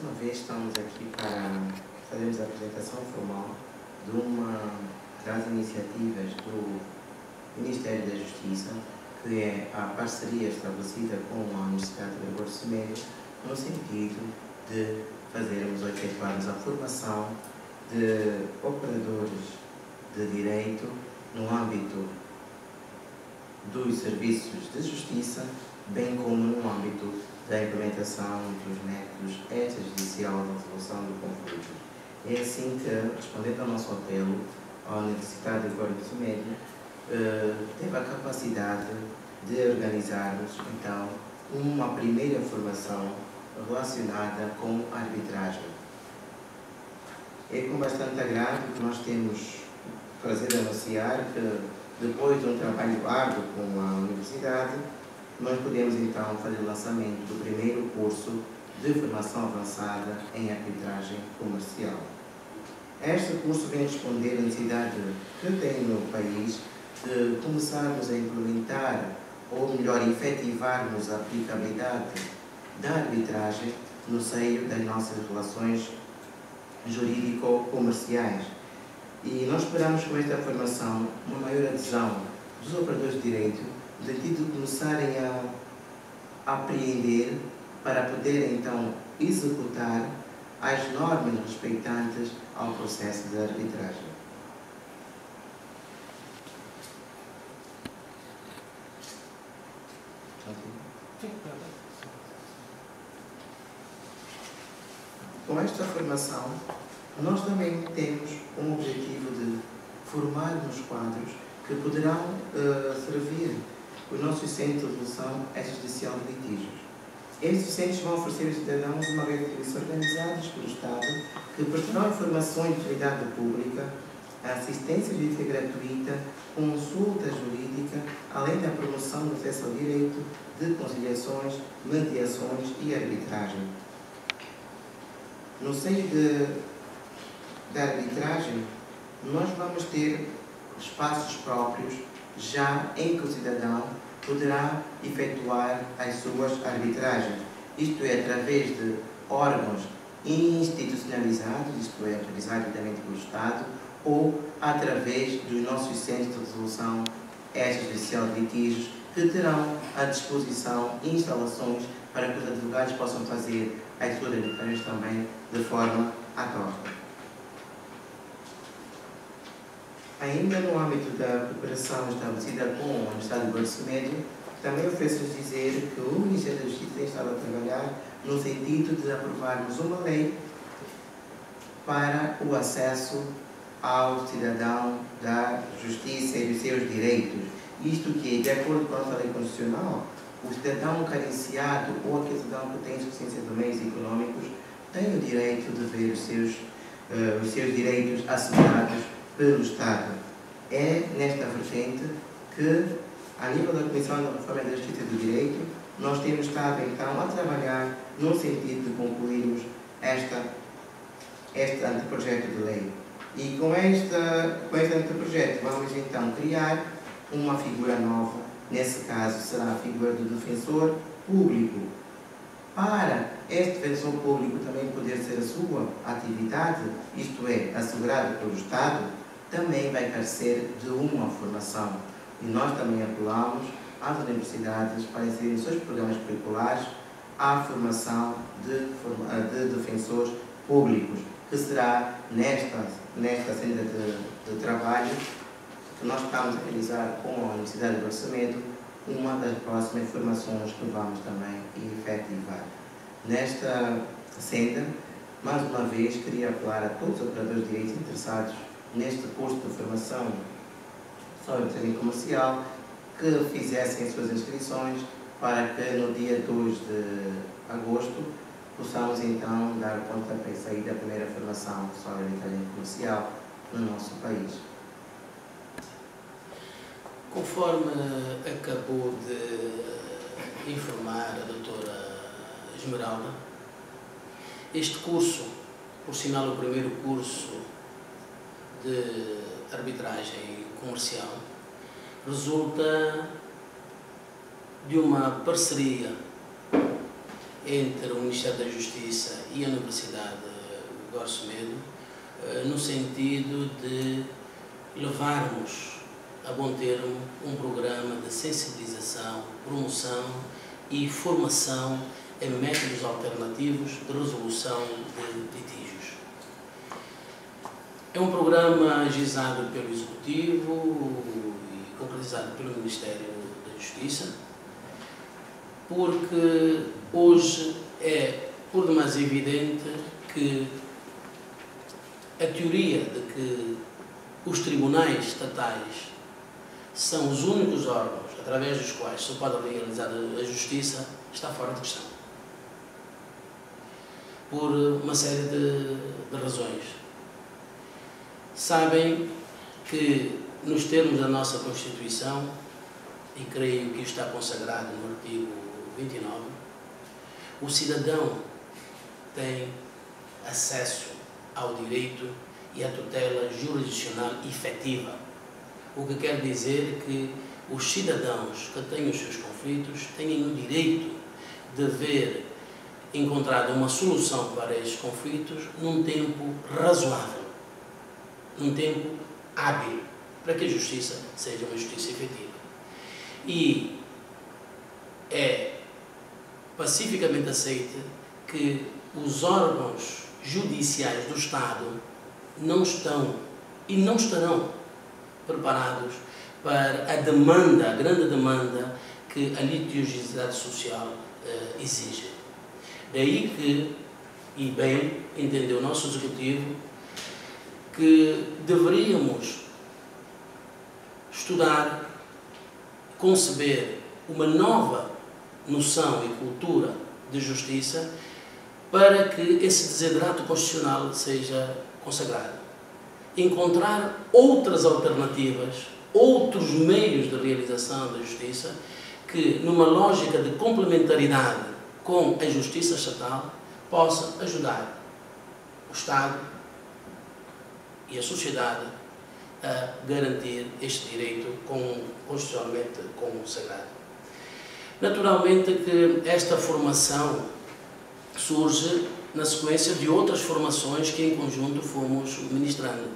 uma vez estamos aqui para fazermos a apresentação formal de uma das iniciativas do Ministério da Justiça, que é a parceria estabelecida com a Universidade de Rebelo de Semedo, no sentido de fazermos ou efetuarmos a formação de operadores de direito no âmbito dos serviços de justiça, bem como no âmbito da implementação dos métodos extrajudicial da resolução de conflitos. É assim que, respondendo ao nosso apelo, a Universidade de Rebelo de Semedo teve a capacidade de organizarmos, então, uma primeira formação relacionada com a arbitragem. É com bastante agrado que nós temos o prazer de anunciar que, depois de um trabalho árduo com a Universidade, nós podemos então fazer o lançamento do primeiro curso de formação avançada em arbitragem comercial. Este curso vem responder à necessidade que tem no país de começarmos a implementar, ou melhor, efetivarmos a aplicabilidade da arbitragem no seio das nossas relações jurídico-comerciais. E nós esperamos com esta formação uma maior adesão dos operadores de direito, no sentido de começarem a apreender para poderem então executar as normas respeitantes ao processo de arbitragem. Com esta formação, nós também temos um objetivo de formarmos quadros que poderão servir os nossos centros de resolução extrajudicial de litígios. Estes centros vão oferecer aos cidadãos uma rede de serviços organizados pelo Estado que prestarão informações de utilidade pública, assistência jurídica gratuita, consulta jurídica, além da promoção do acesso ao direito, de conciliações, mediações e arbitragem. No seio da arbitragem, nós vamos ter espaços próprios, já em que o cidadão poderá efetuar as suas arbitragens, isto é, através de órgãos institucionalizados, isto é, autorizados diretamente pelo Estado, ou através dos nossos centros de resolução extrajudicial de litígios, que terão à disposição instalações para que os advogados possam fazer as suas arbitragens também de forma autónoma. Ainda no âmbito da cooperação estabelecida com a Universidade de Rebelo de Semedo, também ofereço-lhes dizer que o Ministério da Justiça tem estado a trabalhar no sentido de aprovarmos uma lei para o acesso ao cidadão da justiça e dos seus direitos. Isto que, de acordo com a nossa lei constitucional, o cidadão carenciado ou aquele cidadão que tem insuficiência de meios econômicos tem o direito de ver os seus direitos assegurados pelo Estado. É nesta vertente que, a nível da Comissão da Reforma da Justiça e do Direito, nós temos estado então a trabalhar no sentido de concluirmos este anteprojeto de lei. E com este anteprojeto vamos então criar uma figura nova, nesse caso será a figura do defensor público. Para este defensor público também poder ser a sua atividade, isto é, assegurado pelo Estado, também vai carecer de uma formação. E nós também apelamos às universidades para inserir nos seus programas curriculares a formação de defensores públicos, que será nesta senda de trabalho que nós estamos a realizar com a Universidade de Rebelo de Semedo, uma das próximas formações que vamos também efetivar. Nesta senda, mais uma vez, queria apelar a todos os operadores de direitos interessados neste curso de formação sobre arbitragem comercial que fizessem as suas inscrições para que no dia 2 de agosto possamos então dar pontapé e saída da primeira formação sobre arbitragem comercial no nosso país. Conforme acabou de informar a doutora Esmeralda, este curso, por sinal o primeiro curso de arbitragem comercial, resulta de uma parceria entre o Ministério da Justiça e a Universidade Góes Semedo, no sentido de levarmos a bom termo um programa de sensibilização, promoção e formação em métodos alternativos de resolução de litígios. É um programa agizado pelo Executivo e concretizado pelo Ministério da Justiça, porque hoje é por demais evidente que a teoria de que os tribunais estatais são os únicos órgãos através dos quais se pode realizar a justiça está fora de questão. Por uma série de razões. Sabem que, nos termos da nossa Constituição, e creio que isto está consagrado no artigo 29, o cidadão tem acesso ao direito e à tutela jurisdicional efetiva, o que quer dizer que os cidadãos que têm os seus conflitos têm o direito de ver encontrado uma solução para estes conflitos num tempo razoável, num tempo hábil, para que a justiça seja uma justiça efetiva. E é pacificamente aceite que os órgãos judiciais do Estado não estão e não estarão preparados para a demanda, a grande demanda que a litigiosidade social exige. Daí que, e bem entendeu o nosso Executivo, que deveríamos estudar, conceber uma nova noção e cultura de justiça para que esse desiderato constitucional seja consagrado. Encontrar outras alternativas, outros meios de realização da justiça que, numa lógica de complementaridade com a justiça estatal, possa ajudar o Estado e a sociedade a garantir este direito constitucionalmente consagrado. Naturalmente que esta formação surge na sequência de outras formações que em conjunto fomos ministrando.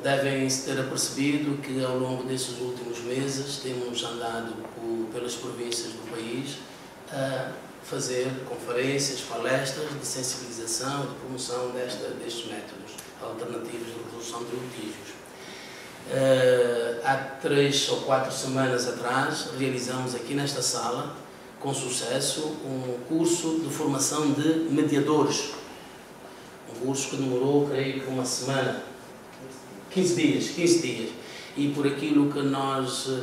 Devem-se ter apercebido que ao longo desses últimos meses temos andado pelas províncias do país a fazer conferências, palestras de sensibilização, de promoção destes métodos alternativos de resolução de litígios. Há 3 ou 4 semanas atrás realizamos aqui nesta sala, com sucesso, um curso de formação de mediadores. Um curso que demorou, creio que uma semana, 15 dias. E por aquilo que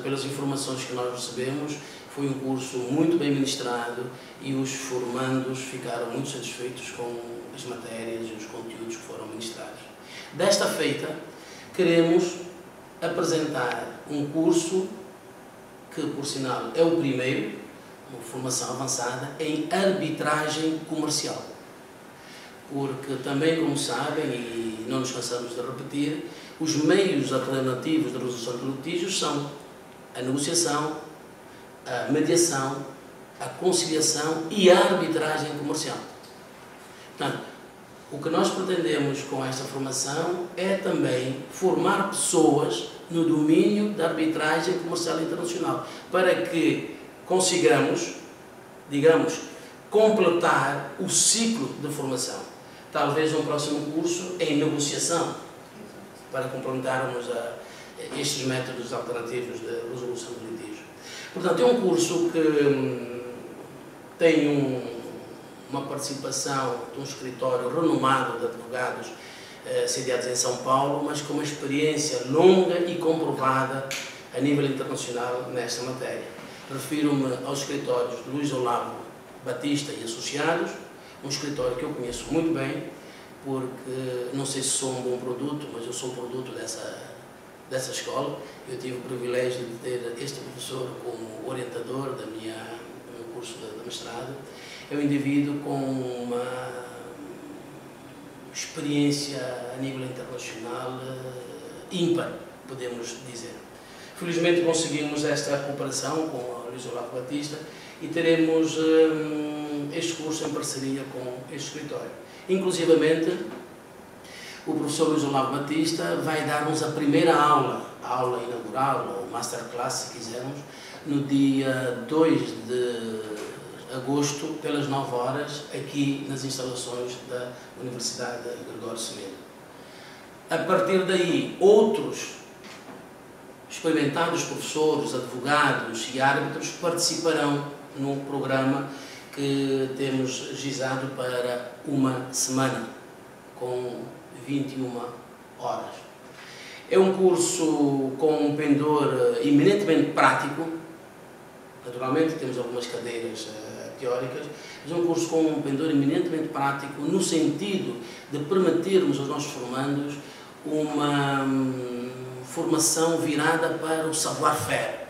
pelas informações que nós recebemos, foi um curso muito bem ministrado e os formandos ficaram muito satisfeitos com as matérias e os conteúdos que foram ministrados. Desta feita, queremos apresentar um curso que, por sinal, é o primeiro, uma formação avançada, em arbitragem comercial. Porque também, como sabem, e não nos cansamos de repetir, os meios alternativos de resolução de litígios são a negociação, a mediação, a conciliação e a arbitragem comercial. Portanto, o que nós pretendemos com esta formação é também formar pessoas no domínio da arbitragem comercial internacional, para que consigamos, digamos, completar o ciclo de formação. Talvez um próximo curso em negociação, para complementarmos estes métodos alternativos de resolução de litígio. Portanto, é um curso que tem uma participação de um escritório renomado de advogados sediados em São Paulo, mas com uma experiência longa e comprovada a nível internacional nesta matéria. Refiro-me aos escritórios de Luís Olavo Batista e Associados, um escritório que eu conheço muito bem, porque não sei se sou um bom produto, mas eu sou um produto dessa escola. Eu tive o privilégio de ter este professor como orientador do meu curso de mestrado. É um indivíduo com uma experiência a nível internacional ímpar, podemos dizer. Felizmente conseguimos esta cooperação com a Luís Olavo Batista e teremos este curso em parceria com este escritório. Inclusivamente, o professor Luís Olavo Batista vai dar-nos a primeira aula, a aula inaugural, ou masterclass, se quisermos, no dia 2 de agosto, pelas 9 horas, aqui nas instalações da Universidade Gregório Semedo. A partir daí, outros experimentados professores, advogados e árbitros participarão num programa que temos gizado para uma semana, com 21 horas. É um curso com um pendor eminentemente prático. Naturalmente temos algumas cadeiras teóricas, mas é um curso com um pendor eminentemente prático, no sentido de permitirmos aos nossos formandos uma formação virada para o savoir-faire.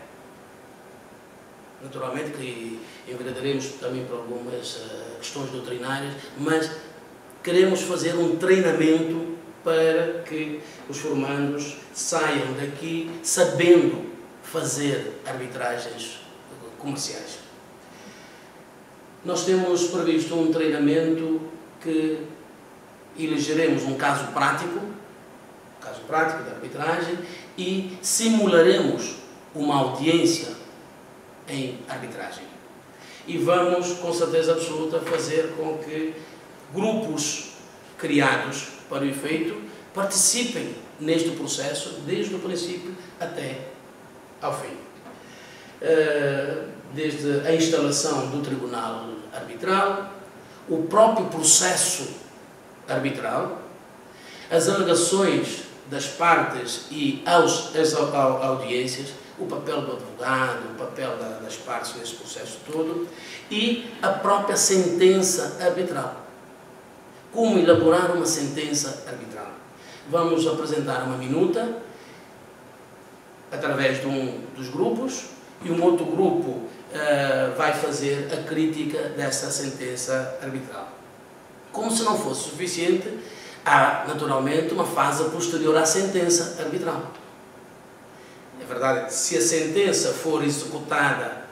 Naturalmente que enveredaremos também para algumas questões doutrinárias, mas queremos fazer um treinamento para que os formandos saiam daqui sabendo fazer arbitragens comerciais. Nós temos previsto um treinamento que elegeremos um caso prático de arbitragem, e simularemos uma audiência em arbitragem. E vamos, com certeza absoluta, fazer com que grupos criados para o efeito participem neste processo, desde o princípio até ao fim. Desde a instalação do tribunal arbitral, o próprio processo arbitral, as alegações das partes e as audiências, o papel do advogado, o papel das partes nesse processo todo, e a própria sentença arbitral. Como elaborar uma sentença arbitral? Vamos apresentar uma minuta através de um dos grupos, e um outro grupo vai fazer a crítica dessa sentença arbitral. Como se não fosse suficiente, há naturalmente uma fase posterior à sentença arbitral. É verdade, se a sentença for executada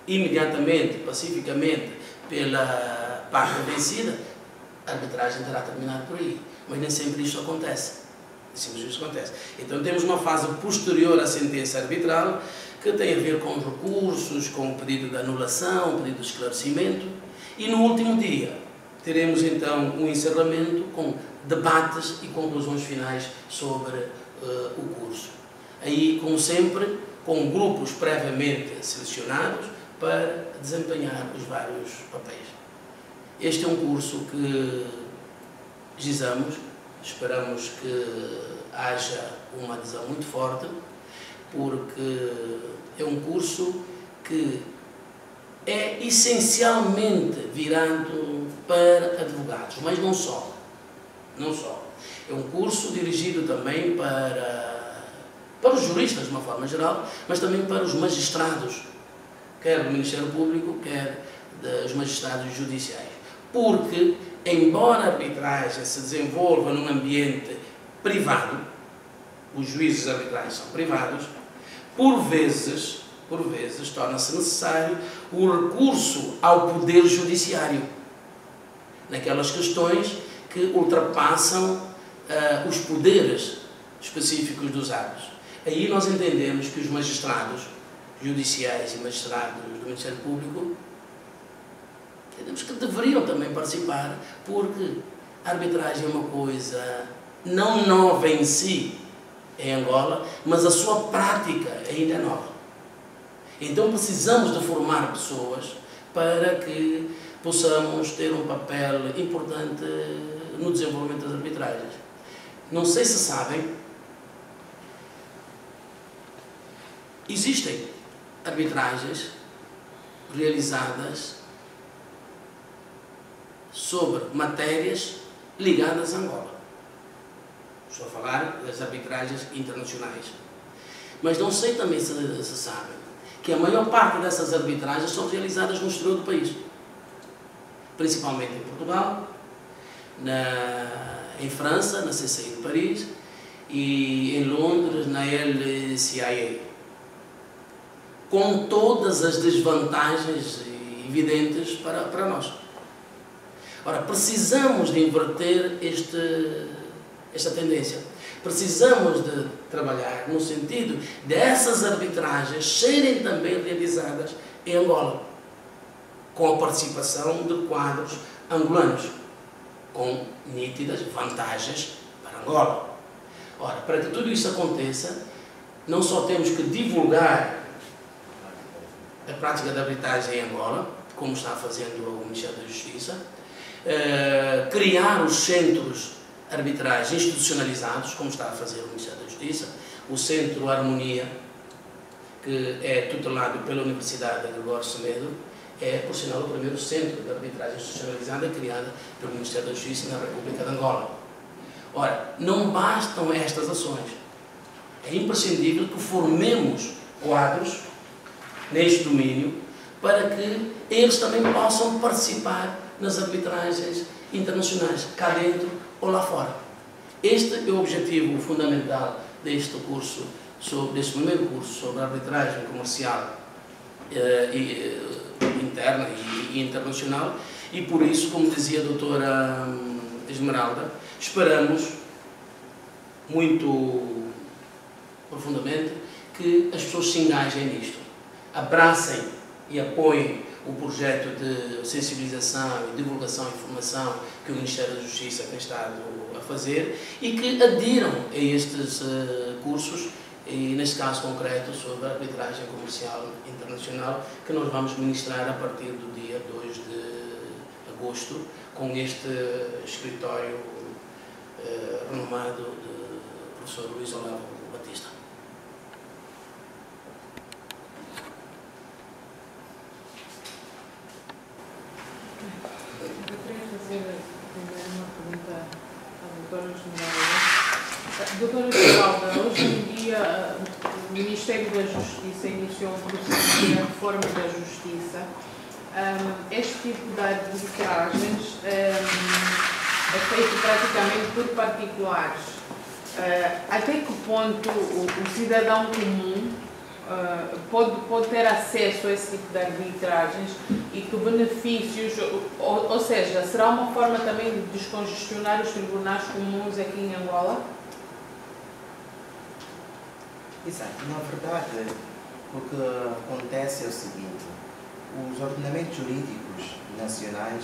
imediatamente, pacificamente, pela parte vencida, a arbitragem terá terminado por aí. Mas nem sempre isto acontece. Então temos uma fase posterior à sentença arbitral, que tem a ver com os recursos, com o pedido de anulação, o pedido de esclarecimento, e no último dia teremos então um encerramento com debates e conclusões finais sobre o curso. Aí, como sempre, com grupos previamente selecionados para desempenhar os vários papéis. Este é um curso que gizamos, esperamos que haja uma adesão muito forte, porque é um curso que é essencialmente virado para advogados, mas não só. É um curso dirigido também para os juristas, de uma forma geral, mas também para os magistrados, quer do Ministério Público, quer dos magistrados judiciais. Porque, embora a arbitragem se desenvolva num ambiente privado, os juízes arbitrais são privados, por vezes torna-se necessário o recurso ao poder judiciário, naquelas questões que ultrapassam os poderes específicos dos árbitros. Aí nós entendemos que os magistrados judiciais e magistrados do Ministério Público entendemos que deveriam também participar, porque a arbitragem é uma coisa não nova em si em Angola, mas a sua prática ainda é nova. Então precisamos de formar pessoas para que possamos ter um papel importante no desenvolvimento das arbitragens. Não sei se sabem, existem arbitragens realizadas sobre matérias ligadas a Angola. Estou a falar das arbitragens internacionais. Mas não sei também se sabem que a maior parte dessas arbitragens são realizadas no exterior do país. Principalmente em Portugal, em França, na CCI de Paris, e em Londres, na LCIA. com todas as desvantagens evidentes para nós. Ora, precisamos de inverter esta tendência. Precisamos de trabalhar no sentido dessas arbitragens serem também realizadas em Angola, com a participação de quadros angolanos, com nítidas vantagens para Angola. Ora, para que tudo isso aconteça, não só temos que divulgar a prática da arbitragem em Angola, como está fazendo o Ministério da Justiça, criar os centros arbitrais institucionalizados, como está a fazer o Ministério da Justiça, o Centro Harmonia, que é tutelado pela Universidade de Gregório Semedo, é, por sinal, o primeiro centro de arbitragem institucionalizada criado pelo Ministério da Justiça na República de Angola. Ora, não bastam estas ações. É imprescindível que formemos quadros neste domínio para que eles também possam participar nas arbitragens internacionais, cá dentro ou lá fora. Este é o objetivo fundamental deste curso, deste primeiro curso sobre arbitragem comercial interna e internacional, e por isso, como dizia a doutora Esmeralda, esperamos muito profundamente que as pessoas se engajem nisto, abracem e apoiem o projeto de sensibilização e divulgação e informação que o Ministério da Justiça tem estado a fazer e que adiram a estes cursos, e neste caso concreto sobre a arbitragem comercial internacional, que nós vamos ministrar a partir do dia 2 de agosto, com este escritório renomado do professor Luís Olavo Batista. Eu queria fazer primeiro uma pergunta à doutora Esmeralda. Doutora Esmeralda, hoje em dia o Ministério da Justiça iniciou um processo de reforma da Justiça. Este tipo de arbitragens é feito praticamente por particulares. Até que ponto o cidadão comum pode ter acesso a esse tipo de arbitragens e que benefícios, ou seja, será uma forma também de descongestionar os tribunais comuns aqui em Angola? Exato. Na verdade, o que acontece é o seguinte: os ordenamentos jurídicos nacionais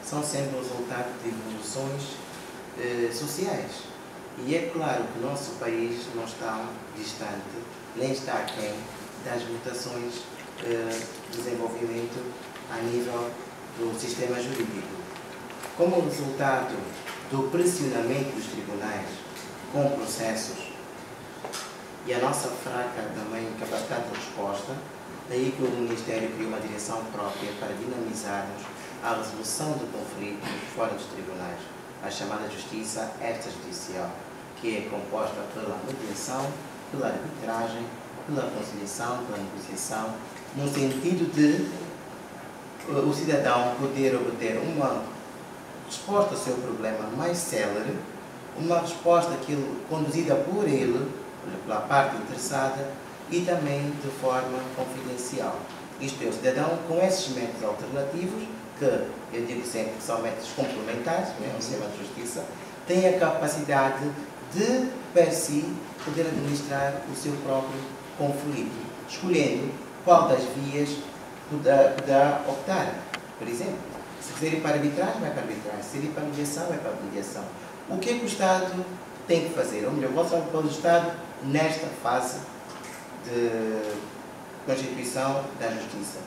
são sempre o resultado de evoluções sociais. E é claro que o nosso país não está distante, nem está aquém das mutações de desenvolvimento a nível do sistema jurídico. Como resultado do pressionamento dos tribunais com processos e a nossa fraca também capacidade de resposta, daí que o Ministério criou uma direção própria para dinamizarmos a resolução de conflitos fora dos tribunais, a chamada justiça extrajudicial, que é composta pela mediação, pela arbitragem, pela conciliação, pela negociação, no sentido de o cidadão poder obter uma resposta ao seu problema mais célere, uma resposta conduzida por ele, pela parte interessada, e também de forma confidencial. Isto é, o cidadão, com esses métodos alternativos, que eu digo sempre que são métodos complementares ao sistema de justiça, tem a capacidade de, per si, poder administrar o seu próprio conflito, escolhendo qual das vias poderá optar. Por exemplo, se quiser ir para a arbitragem, vai para a arbitragem. Se quiser ir para a mediação, vai para a mediação. O que é que o Estado tem que fazer? Ou melhor, qual será o papel do Estado nesta fase de constituição da justiça?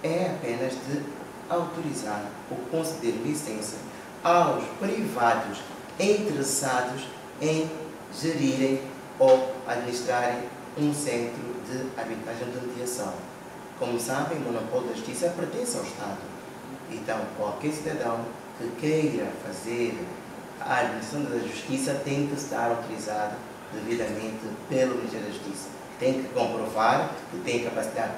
É apenas de autorizar ou conceder licença aos privados interessados em gerirem ou administrarem um centro de arbitragem de mediação. Como sabem, o monopólio da justiça pertence ao Estado. Então, qualquer cidadão que queira fazer a administração da justiça tem que estar autorizado devidamente pelo Ministério da Justiça. Tem que comprovar que tem capacidade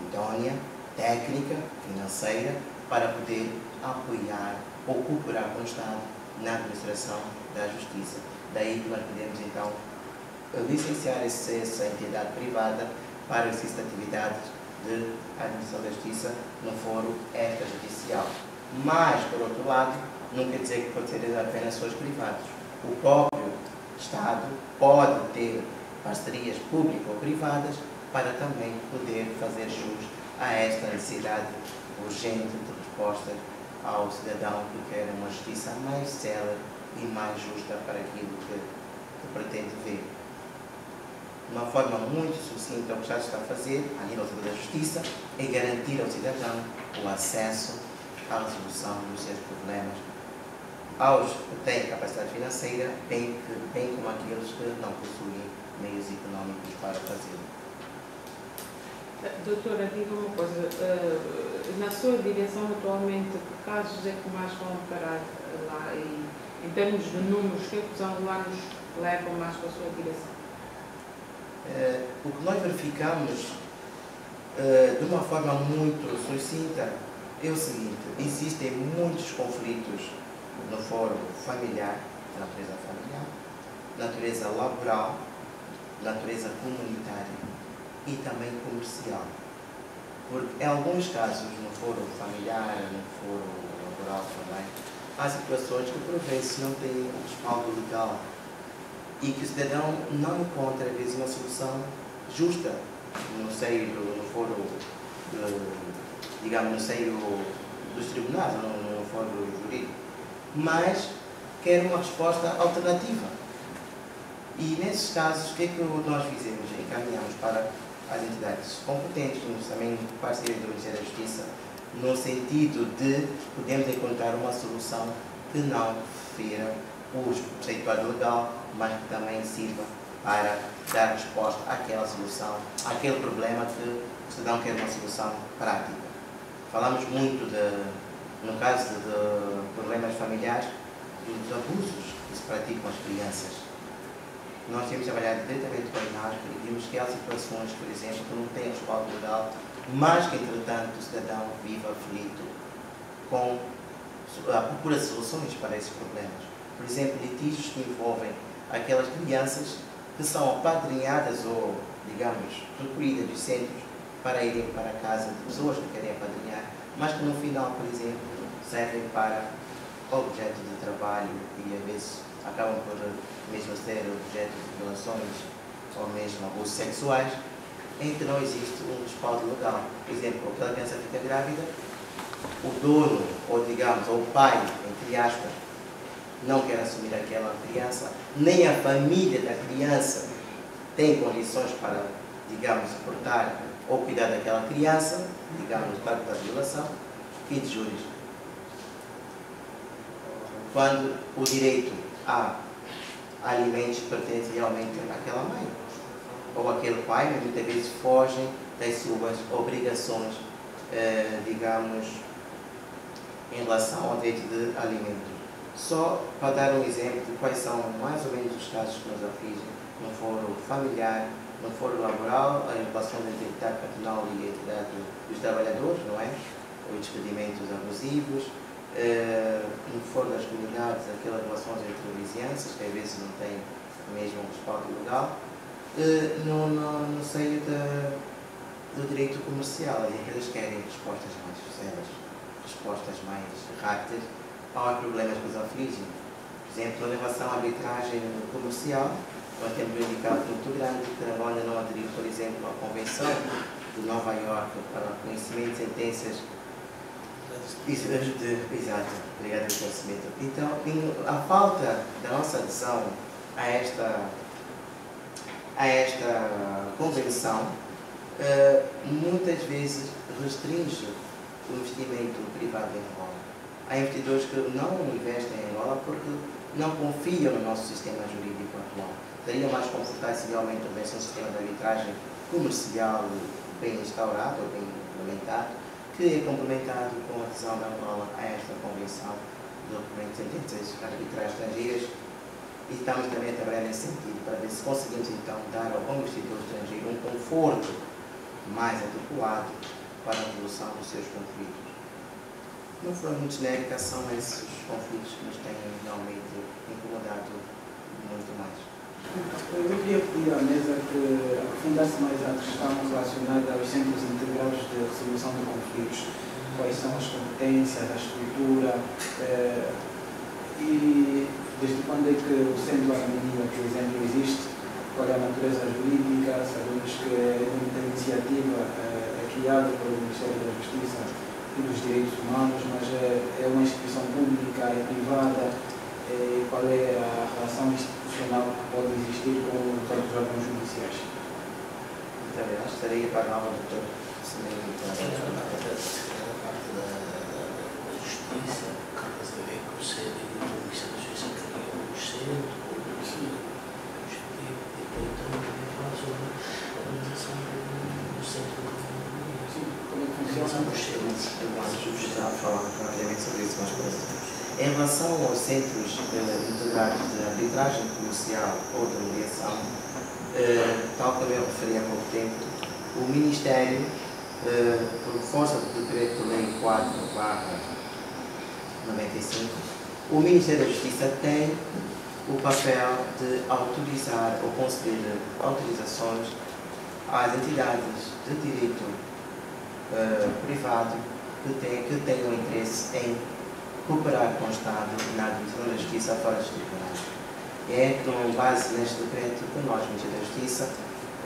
idônea, técnica, financeira, para poder apoiar ou cooperar com o Estado na administração da justiça. Daí que nós podemos, então, licenciar essa entidade privada para o exercício de atividades de administração da justiça no foro extrajudicial. Mas, por outro lado, não quer dizer que pode ser apenas pessoas privadas. O próprio Estado pode ter parcerias públicas ou privadas para também poder fazer jus a esta necessidade urgente de resposta ao cidadão que quer uma justiça mais célere e mais justa para aquilo que pretende ver. De uma forma muito sucinta, o que o Estado está a fazer, a nível da justiça, é garantir ao cidadão o acesso à resolução dos seus problemas, aos que têm capacidade financeira, bem como aqueles que não possuem meios económicos para fazê-lo. Doutora, diga uma coisa, na sua direção atualmente, que casos é que mais vão parar lá e, em termos de números, que os angolanos levam mais para a sua direção? O que nós verificamos de uma forma muito sucinta é o seguinte: existem muitos conflitos no fórum familiar, de natureza familiar, natureza laboral, natureza comunitária e também comercial. Porque em alguns casos, no foro familiar, no foro laboral também, há situações que por vezes não têm um respaldo legal e que o cidadão não encontra, às vezes, uma solução justa no seio no foro, digamos, no seio dos tribunais, no foro jurídico, mas quer uma resposta alternativa. E nesses casos, o que é que nós fizemos? Encaminhamos para as entidades competentes, também parceria do Ministério da Justiça, no sentido de podermos encontrar uma solução que não fira o preceituário legal, mas que também sirva para dar resposta àquela solução, àquele problema que o cidadão quer uma solução prática. Falamos muito, no caso de problemas familiares, dos abusos que se praticam com as crianças. Nós temos trabalhado diretamente com a INASP e vimos que há situações, por exemplo, que não têm respaldo legal, mas que, entretanto, o cidadão vive aflito à procura de soluções para esses problemas. Por exemplo, litígios que envolvem aquelas crianças que são apadrinhadas ou, digamos, recolhidas dos centros para irem para a casa de pessoas que querem apadrinhar, mas que no final, por exemplo, servem para objeto de trabalho e, às vezes, acabam por mesmo ser objeto de violações ou mesmo abusos sexuais, em que não existe um respaldo legal. Por exemplo, aquela criança fica grávida, o dono, ou digamos, ou o pai, entre aspas, não quer assumir aquela criança, nem a família da criança tem condições para, digamos, suportar ou cuidar daquela criança, digamos, para a violação, e de juros. Quando o direito a alimentos pertence realmente àquela mãe ou àquele pai, mas muitas vezes fogem das suas obrigações, digamos, em relação ao direito de alimentos. Só para dar um exemplo de quais são mais ou menos os casos que nos afligem no foro familiar, no foro laboral, a relação da identidade patronal e a identidade dos trabalhadores, não é? Os despedimentos abusivos, no foro das comunidades, aquelas relações entre vizinhanças, que às vezes não têm mesmo um respaldo legal, no seio do direito comercial, as empresas querem respostas mais sérias, respostas mais rápidas aos problemas que os afligem. Por exemplo, em relação à arbitragem comercial, nós temos um indicado muito grande que a Angola não aderiu, por exemplo, à Convenção de Nova Iorque para o conhecimento de sentenças. Exato, obrigado pelo conhecimento. Então, a falta da nossa adesão a esta convenção muitas vezes restringe o investimento privado em Angola. Há investidores que não investem em Angola porque não confiam no nosso sistema jurídico atual. Seria mais confortável se realmente houvesse um sistema de arbitragem comercial bem instaurado, bem implementado, que é complementado com a adesão da Angola a esta convenção de documentos de sentenças arbitrais estrangeiras, e estamos também a trabalhar nesse sentido para ver se conseguimos então dar ao investidor estrangeiro um conforto mais adequado para a resolução dos seus conflitos. Não foram muito genéricas, são esses conflitos que nos têm realmente incomodado muito mais. Eu queria pedir à mesa que aprofundasse mais a questão relacionada aos centros integrados de resolução de conflitos. Quais são as competências, a estrutura e desde quando é que o Centro Harmonia, por exemplo, existe, qual é a natureza jurídica. Sabemos que a iniciativa é criada pelo Ministério da Justiça e dos Direitos Humanos, mas é uma instituição pública, é privada. Qual é a relação institucional que pode existir com os outros órgãos judiciais? Então, eu estaria para a doutor Semedo A parte da justiça, que tem a ver com o Ministério da Justiça, que é o centro, o objetivo, e então também falar sobre a organização do centro de harmonia. Sim, como é que funciona? Eu acho que precisava falar rapidamente sobre isso mais para frente. Em relação aos centros integrados de arbitragem comercial ou de mediação, tal como eu referi há pouco tempo, o Ministério, por força do Decreto-Lei 4/95, o Ministério da Justiça tem o papel de autorizar ou conceder autorizações às entidades de direito privado que tenham interesse em cooperar com o Estado na administração da Justiça fora dos tribunais. É com base neste decreto que nós, Ministério da Justiça,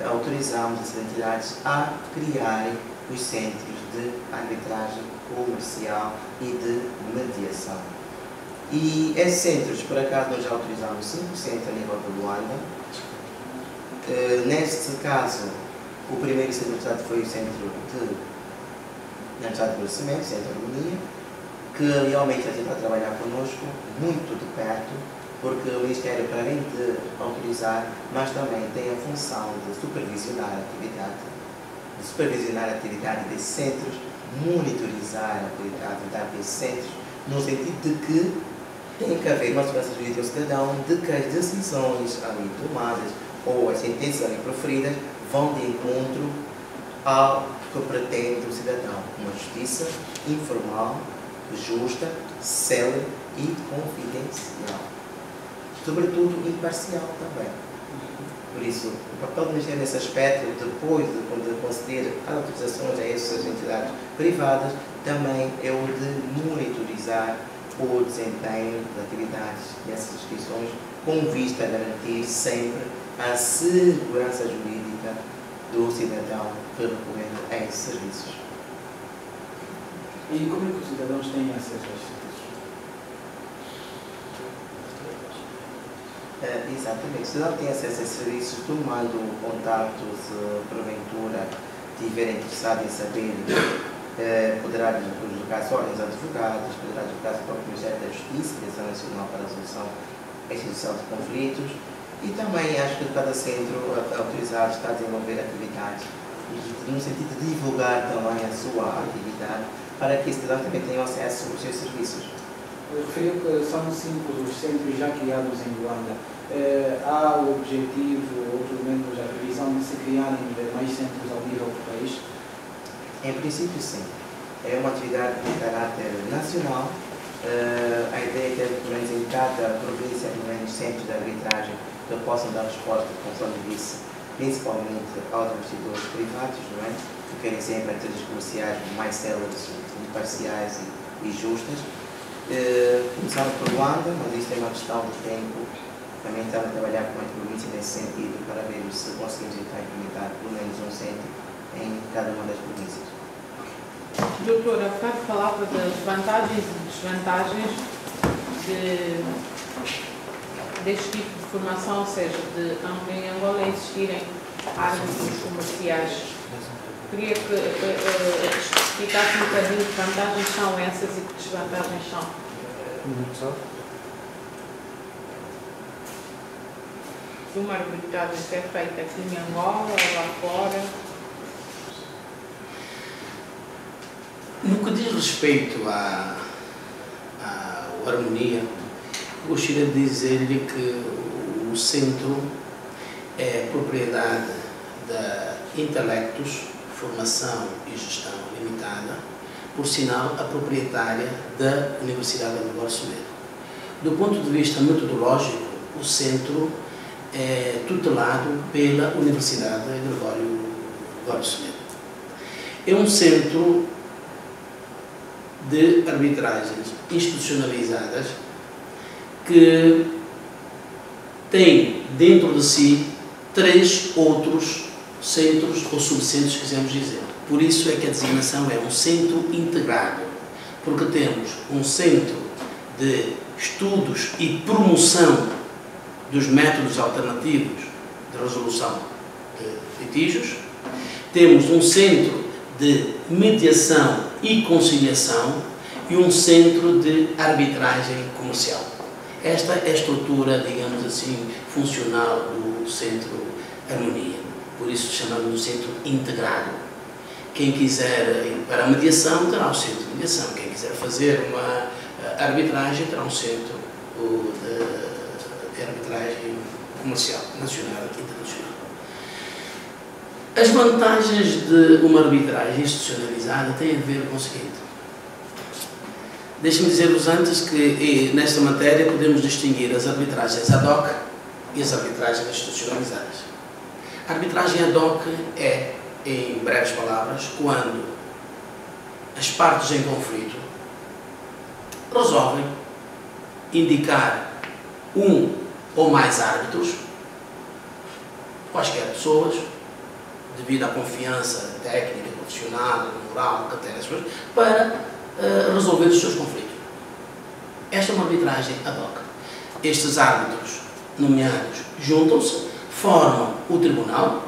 autorizamos as entidades a criarem os centros de arbitragem comercial e de mediação. E esses centros, por acaso, nós já autorizamos 5% a nível de Luanda. Neste caso, o primeiro centro autorizado foi o Centro de Conhecimento, Centro de Harmonia, que realmente está a trabalhar connosco muito de perto, porque o Ministério, para além de autorizar, mas também tem a função de supervisionar a atividade desses centros, monitorizar a atividade desses centros, no sentido de que tem que haver uma segurança jurídica ao cidadão, de que as decisões ali tomadas ou as sentenças ali proferidas vão de encontro ao que pretende o cidadão, uma justiça informal, justa, célere e confidencial. Sobretudo imparcial também. Por isso, o papel do Ministério nesse aspecto, depois de conceder as autorizações a essas entidades privadas, também é o de monitorizar o desempenho das atividades dessas instituições, com vista a garantir sempre a segurança jurídica do cidadão que recorre a esses serviços. E como é que os cidadãos têm acesso a estes serviços? Exatamente. O cidadão tem acesso a esses serviços tomando contato, se porventura estiver interessado em saber, poderá deslocar-se a ordens advogados, poderá deslocar-se para o Ministério da Justiça, Direção Nacional para a Resolução e Extinção de Conflitos, e também acho que cada centro autorizado está a desenvolver atividades no sentido de divulgar também a sua atividade, para que os cidadãos também tenham acesso aos seus serviços. Eu referi que são 5 os centros já criados em Luanda. Há o objetivo, ou pelo menos a previsão, de se criarem mais centros ao nível do país? Em princípio, sim. É uma atividade de caráter nacional. A ideia é ter, pelo menos em cada província, pelo menos centros de arbitragem que possam dar resposta, conforme disse, principalmente aos investidores privados, não é? Que querem sempre atitudes comerciais mais céleres, imparciais e justas. Começaram por Luanda, mas isso é uma questão de tempo. Também estamos a trabalhar com a província nesse sentido para ver se conseguimos então implementar pelo menos um centro em cada uma das províncias. Doutora, há bocado falava das vantagens e desvantagens deste tipo de formação, ou seja, de em Angola existirem árbitros comerciais. Queria que explicasse um bocadinho que vantagens são essas e que desvantagens são. De uma arbitragem ser feita aqui em Angola ou lá fora? No que diz respeito à harmonia, gostaria de dizer-lhe que o centro é propriedade da Intelectus Formação e Gestão Limitada, por sinal a proprietária da Universidade de Aníbal Semedo. Do ponto de vista metodológico, o centro é tutelado pela Universidade Gregório Semedo. É um centro de arbitragens institucionalizadas que tem dentro de si 3 outros centros ou subcentros, quisermos dizer. Por isso é que a designação é um centro integrado, porque temos um centro de estudos e promoção dos métodos alternativos de resolução de litígios, temos um centro de mediação e conciliação e um centro de arbitragem comercial. Esta é a estrutura, digamos assim, funcional do Centro Harmonia. Por isso chamamos de centro integrado. Quem quiser ir para a mediação terá um centro de mediação. Quem quiser fazer uma arbitragem terá um centro de arbitragem comercial, nacional e internacional. As vantagens de uma arbitragem institucionalizada têm a ver com o seguinte. Deixe-me dizer-vos antes que nesta matéria podemos distinguir as arbitragens ad hoc e as arbitragens institucionalizadas. A arbitragem ad hoc é, em breves palavras, quando as partes em conflito resolvem indicar um ou mais árbitros, quaisquer pessoas, devido à confiança técnica, profissional, moral, que tem as coisas, para resolver os seus conflitos. Esta é uma arbitragem ad hoc. Estes árbitros nomeados juntam-se, formam o tribunal,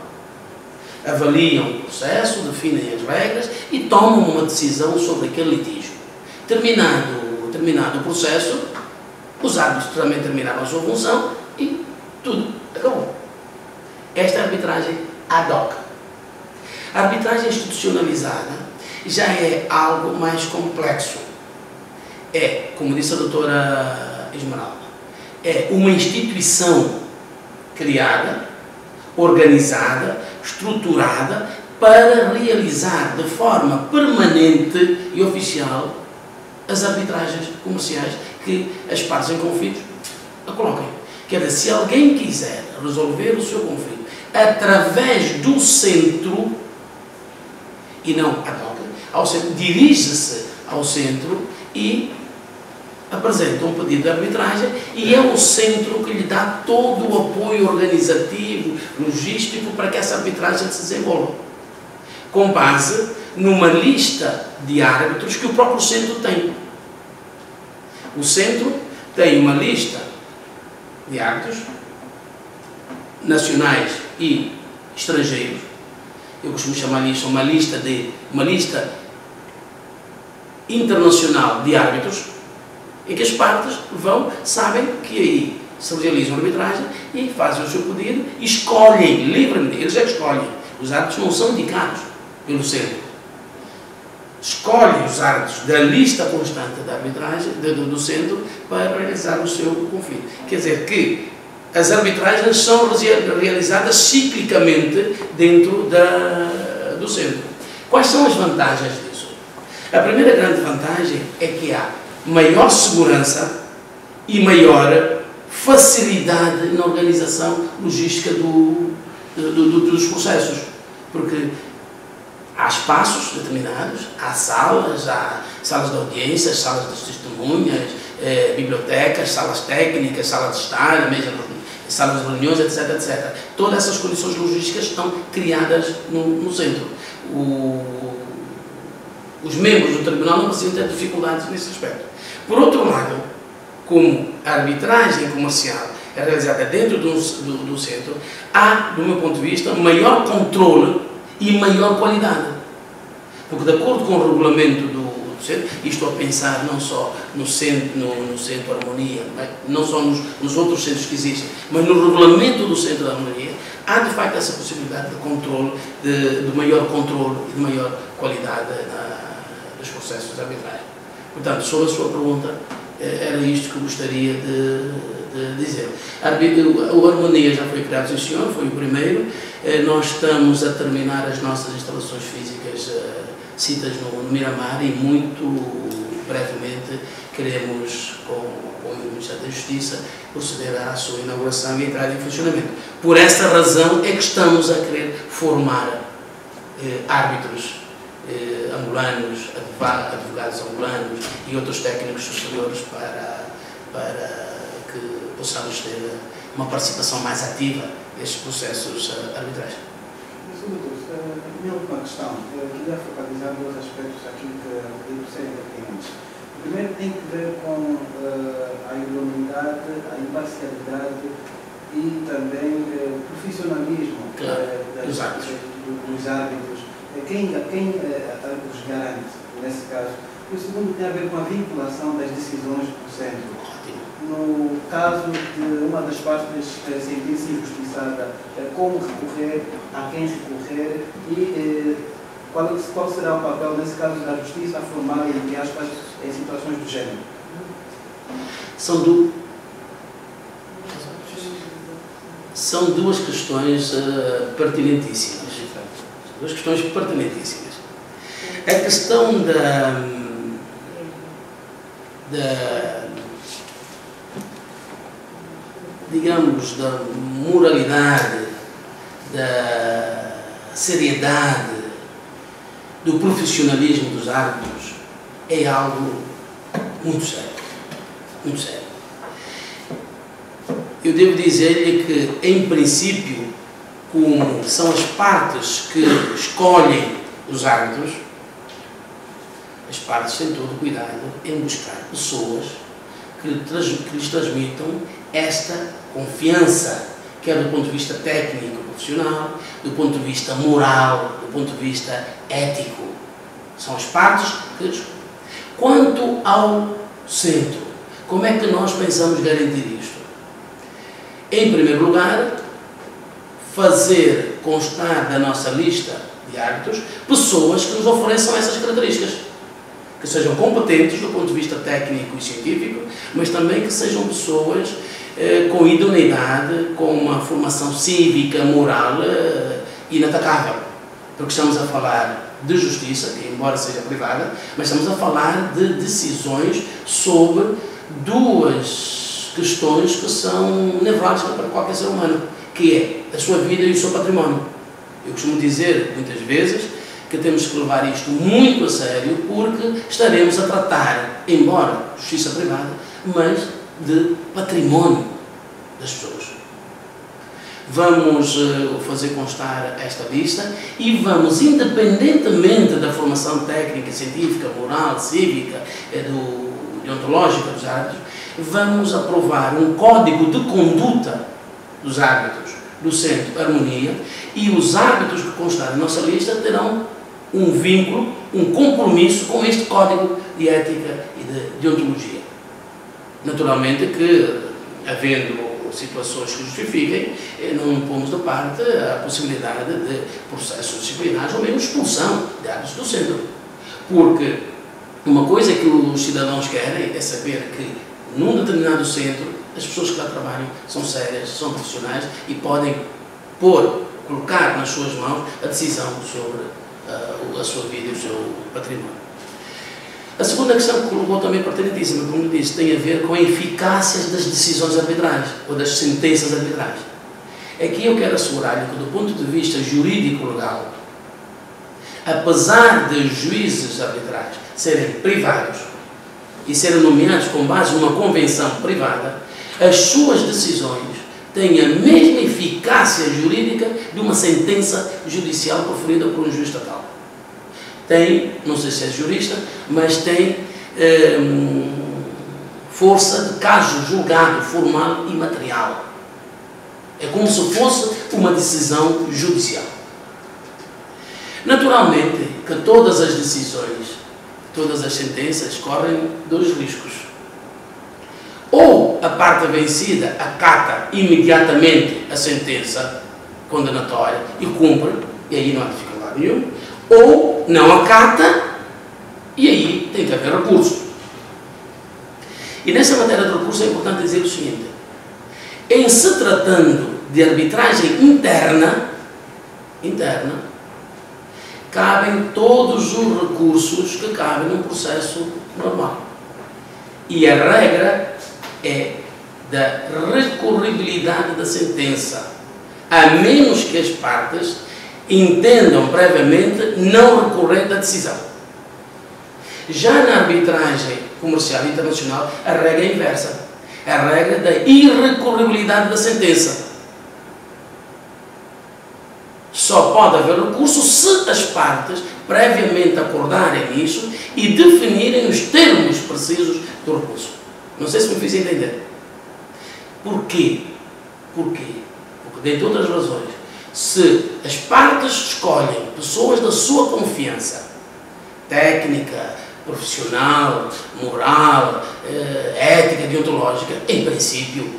avaliam o processo, definem as regras e tomam uma decisão sobre aquele litígio. Terminado o processo, os árbitros também terminaram a sua função e tudo acabou. Esta é a arbitragem ad hoc. A arbitragem institucionalizada já é algo mais complexo. É, como disse a doutora Esmeralda, é uma instituição criada, organizada, estruturada para realizar de forma permanente e oficial as arbitragens comerciais que as partes em conflito a coloquem. Quer dizer, se alguém quiser resolver o seu conflito através do centro e não ad hoc, ao centro, dirige-se ao centro e apresenta um pedido de arbitragem e é o centro que lhe dá todo o apoio organizativo, logístico para que essa arbitragem se desenvolva, com base numa lista de árbitros que o próprio centro tem. O centro tem uma lista de árbitros nacionais e estrangeiros. Eu costumo chamar isso uma lista internacional de árbitros, em que as partes sabem que aí se realizam a arbitragem e fazem o seu pedido e escolhem livremente. Eles é que escolhem. Os árbitros não são indicados pelo centro. Escolhem os árbitros da lista constante da arbitragem do centro para realizar o seu conflito. Quer dizer que as arbitragens são realizadas ciclicamente dentro do centro. Quais são as vantagens disso? A primeira grande vantagem é que há maior segurança e maior facilidade na organização logística dos processos. Porque há espaços determinados, há salas de audiências, salas de testemunhas, bibliotecas, salas técnicas, salas de estar, salas de reuniões, etc, etc. Todas essas condições logísticas estão criadas no centro. Os membros do tribunal não precisam ter dificuldades nesse aspecto. Por outro lado, como a arbitragem comercial é realizada dentro do centro, há, do meu ponto de vista, maior controle e maior qualidade. Porque, de acordo com o regulamento do centro, e estou a pensar não só no centro Harmonia, não só nos outros centros que existem, mas no regulamento do centro da Harmonia, há de facto essa possibilidade de controle, de maior controle e de maior qualidade dos processos de arbitragem. Portanto, sobre a sua pergunta, era isto que eu gostaria de dizer. O Harmonia já foi criado, sim senhor, foi o primeiro. Nós estamos a terminar as nossas instalações físicas citas no Miramar e muito brevemente queremos, com o apoio do Ministério da Justiça, proceder à sua inauguração e entrada em funcionamento. Por esta razão é que estamos a querer formar árbitros angolanos, advogados angolanos e outros técnicos superiores para que possamos ter uma participação mais ativa nestes processos arbitrais. Minha última questão, eu queria focalizar dois aspectos aqui que serem pertinentes. O primeiro tem que ver com a idoneidade, a imparcialidade e também o profissionalismo dos árbitros. Quem os garante, nesse caso? E o segundo tem a ver com a vinculação das decisões do centro. No caso de uma das partes sentir-se injustiçada, como recorrer, a quem recorrer e qual será o papel, nesse caso, da justiça formal, entre aspas, em situações do género? São duas questões pertinentíssimas. Duas questões pertinentíssimas. A questão digamos, da moralidade, da seriedade, do profissionalismo dos árbitros é algo muito sério. Muito sério. Eu devo dizer-lhe que, em princípio, como são as partes que escolhem os árbitros, as partes têm todo o cuidado em buscar pessoas que lhes transmitam esta confiança, quer do ponto de vista técnico, profissional, do ponto de vista moral, do ponto de vista ético. São as partes que escolhem. Quanto ao centro, como é que nós pensamos garantir isto? Em primeiro lugar, fazer constar da nossa lista de árbitros pessoas que nos ofereçam essas características, que sejam competentes do ponto de vista técnico e científico, mas também que sejam pessoas com idoneidade, com uma formação cívica, moral inatacável. Porque estamos a falar de justiça, que embora seja privada, mas estamos a falar de decisões sobre duas questões que são nevrálgicas para qualquer ser humano, que é a sua vida e o seu património. Eu costumo dizer, muitas vezes, que temos que levar isto muito a sério, porque estaremos a tratar, embora justiça privada, mas de património das pessoas. Vamos fazer constar esta lista e vamos, independentemente da formação técnica, científica, moral, cívica, deontológica dos árbitros, vamos aprovar um código de conduta dos árbitros do Centro Harmonia, e os árbitros que constarem na nossa lista terão um vínculo, um compromisso com este código de ética e de deontologia. Naturalmente que, havendo situações que justifiquem, não pomos de parte a possibilidade de processos disciplinares ou mesmo expulsão de árbitros do centro. Porque uma coisa que os cidadãos querem é saber que, num determinado centro, as pessoas que lá trabalham são sérias, são profissionais e podem colocar nas suas mãos a decisão sobre a sua vida e o seu património. A segunda questão que colocou também pertinentíssima, como disse, tem a ver com a eficácia das decisões arbitrais ou das sentenças arbitrais. Aqui eu quero assegurar-lhe que, do ponto de vista jurídico-legal, apesar de juízes arbitrais serem privados e serem nomeados com base numa convenção privada, as suas decisões têm a mesma eficácia jurídica de uma sentença judicial proferida por um juiz estatal. Tem, não sei se é jurista, mas tem força de caso julgado, formal e material. É como se fosse uma decisão judicial. Naturalmente que todas as decisões, todas as sentenças correm dois riscos. Ou a parte vencida acata imediatamente a sentença condenatória e cumpre, e aí não há dificuldade nenhuma, ou não acata, e aí tem que haver recurso. E nessa matéria de recurso é importante dizer o seguinte: em se tratando de arbitragem interna, cabem todos os recursos que cabem num processo normal. E a regra é da recorribilidade da sentença, a menos que as partes entendam previamente não recorrer da decisão. Já na arbitragem comercial internacional, a regra é inversa. A regra da irrecorribilidade da sentença. Só pode haver recurso se as partes previamente acordarem nisso e definirem os termos precisos do recurso. Não sei se me fiz entender. Porquê? Porquê? Porque, dentre outras razões, se as partes escolhem pessoas da sua confiança, técnica, profissional, moral, ética, deontológica, em princípio,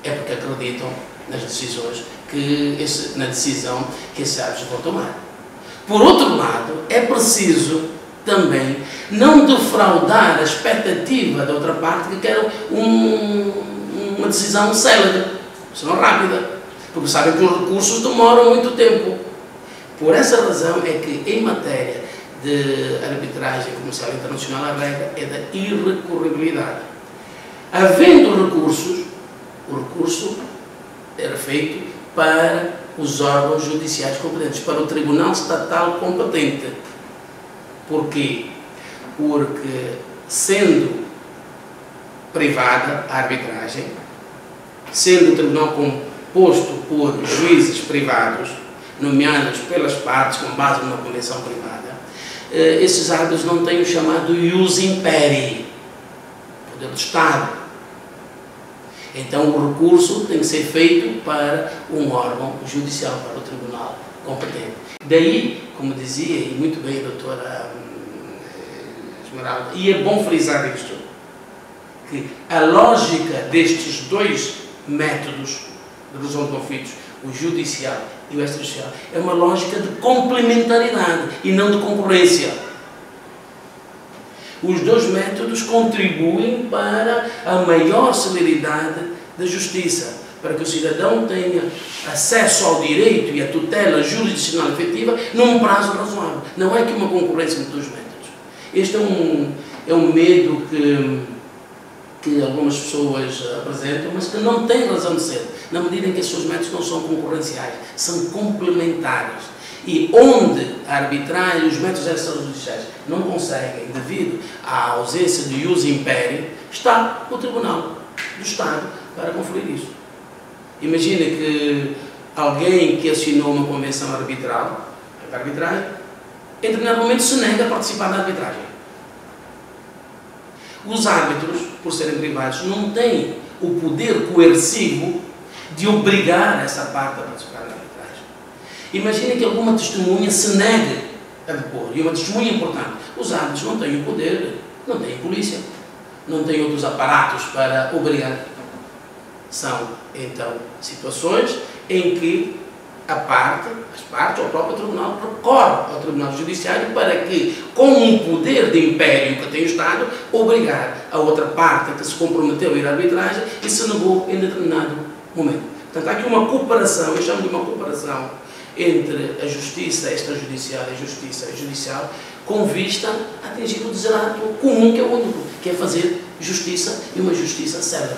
é porque acreditam nas decisões na decisão que esses árbitros vão tomar. Por outro lado, é preciso também não defraudar a expectativa da outra parte que quer uma decisão célere, decisão rápida, porque sabem que os recursos demoram muito tempo. Por essa razão é que, em matéria de arbitragem comercial internacional, a regra é da irrecorribilidade. Havendo recursos, o recurso era feito para os órgãos judiciais competentes, para o Tribunal Estatal competente. Porquê? Porque, sendo privada a arbitragem, sendo o tribunal composto por juízes privados, nomeados pelas partes com base numa convenção privada, esses árbitros não têm o chamado ius imperi, poder do Estado. Então o recurso tem que ser feito para um órgão judicial, para o tribunal competente. Daí, como dizia, e muito bem a doutora Esmeralda, e é bom frisar isto, que a lógica destes dois métodos de resolução de conflitos, o judicial e o extrajudicial, é uma lógica de complementaridade e não de concorrência. Os dois métodos contribuem para a maior celeridade da justiça, para que o cidadão tenha acesso ao direito e à tutela jurisdicional efetiva num prazo razoável. Não é que uma concorrência entre os métodos. Este é um medo que algumas pessoas apresentam, mas que não tem razão de ser, na medida em que esses seus métodos não são concorrenciais, são complementares. E onde a arbitragem e os métodos extrajudiciais não conseguem, devido à ausência de ius imperi, está o Tribunal do Estado para conferir isso. Imagina que alguém que assinou uma convenção arbitral, para arbitragem, em determinado momento se nega a participar da arbitragem. Os árbitros, por serem privados, não têm o poder coercivo de obrigar essa parte a participar da arbitragem. Imagina que alguma testemunha se negue a depor, e uma testemunha importante. Os árbitros não têm o poder, não têm polícia, não têm outros aparatos para obrigar. São, então, situações em que as partes ou o próprio tribunal recorre ao Tribunal Judiciário para que, com um poder de império que tem o Estado, obrigar a outra parte que se comprometeu a ir à arbitragem e se negou em determinado momento. Portanto, há aqui uma cooperação, eu chamo de uma cooperação entre a justiça extrajudicial e a justiça judicial, com vista a atingir o desiderato comum, que é o único, que é fazer justiça e uma justiça célere.